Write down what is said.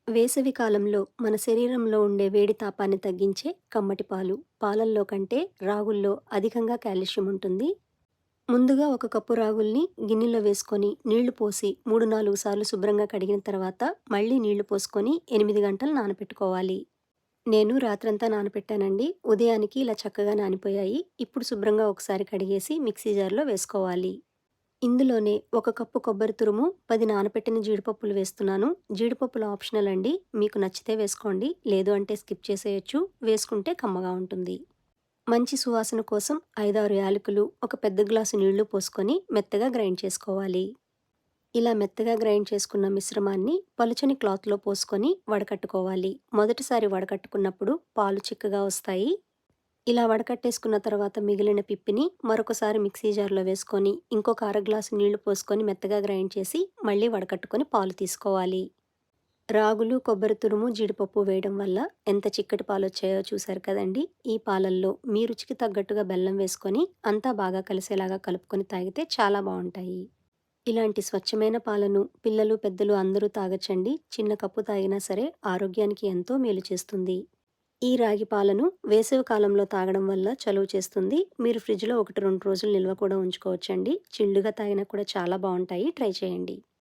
వేసవి కాలంలో మన శరీరంలో ఉండే వేడి తాపాన్ని తగ్గించే కమ్మటి పాలు. పాలల్లో కంటే రాగుల్లో అధికంగా కాల్షియం ఉంటుంది. ముందుగా ఒక కప్పు రాగుల్ని గిన్నెలో వేసుకొని నీళ్లు పోసి 3, 4 సార్లు శుభ్రంగా కడిగిన తర్వాత మళ్ళీ నీళ్లు పోసుకొని 8 గంటలు నానపెట్టుకోవాలి. నేను రాత్రంతా నానపెట్టానండి. ఉదయానికి ఇలా చక్కగా నానిపోయాయి. ఇప్పుడు శుభ్రంగా ఒకసారి కడిగేసి మిక్సీ జార్‌లో వేసుకోవాలి. ఇందులోనే ఒక కప్పు కొబ్బరి తురుము, 10 నానపెట్టిన జీడిపప్పులు వేస్తున్నాను. జీడిపప్పులు ఆప్షనల్ అండి. మీకు నచ్చితే వేసుకోండి. లేదు అంటే స్కిప్ చేసేయొచ్చు. వేసుకుంటే కమ్మగా ఉంటుంది. మంచి సువాసన కోసం 5, 6 యాలకులు, ఒక పెద్ద గ్లాసు నీళ్లు పోసుకొని మెత్తగా గ్రైండ్ చేసుకోవాలి. ఇలా మెత్తగా గ్రైండ్ చేసుకున్న మిశ్రమాన్ని పలుచని క్లాత్‌లో పోసుకొని వడకట్టుకోవాలి. మొదటిసారి వడకట్టుకున్నప్పుడు పాలు చిక్కగా వస్తాయి. ఇలా వడకట్టేసుకున్న తర్వాత మిగిలిన పిప్పిని మరొకసారి మిక్సీ జార్‌లో వేసుకొని, ఇంకొక అర గ్లాసు నీళ్లు పోసుకొని మెత్తగా గ్రైండ్ చేసి, మళ్ళీ వడకట్టుకొని పాలు తీసుకోవాలి. రాగులు, కొబ్బరి తురుము, జీడిపప్పు వేయడం వల్ల ఎంత చిక్కటి పాలొచ్చాయో చూశారు కదండీ! ఈ పాలల్లో మీ రుచికి తగ్గట్టుగా బెల్లం వేసుకొని, అంతా బాగా కలిసేలాగా కలుపుకొని తాగితే చాలా బావుంటాయి. ఇలాంటి స్వచ్ఛమైన పాలను పిల్లలు, పెద్దలు అందరూ తాగొచ్చండి. చిన్న కప్పు తాగినా సరే ఆరోగ్యానికి ఎంతో మేలు చేస్తుంది. ఈ రాగి పాలను వేసవి కాలంలో తాగడం వల్ల చలువ చేస్తుంది. మీరు ఫ్రిడ్జ్‌లో 1, 2 రోజులు నిల్వ కూడా ఉంచుకోవచ్చండి. చిల్డ్‌గా తాగినా కూడా చాలా బావుంటాయి. ట్రై చేయండి.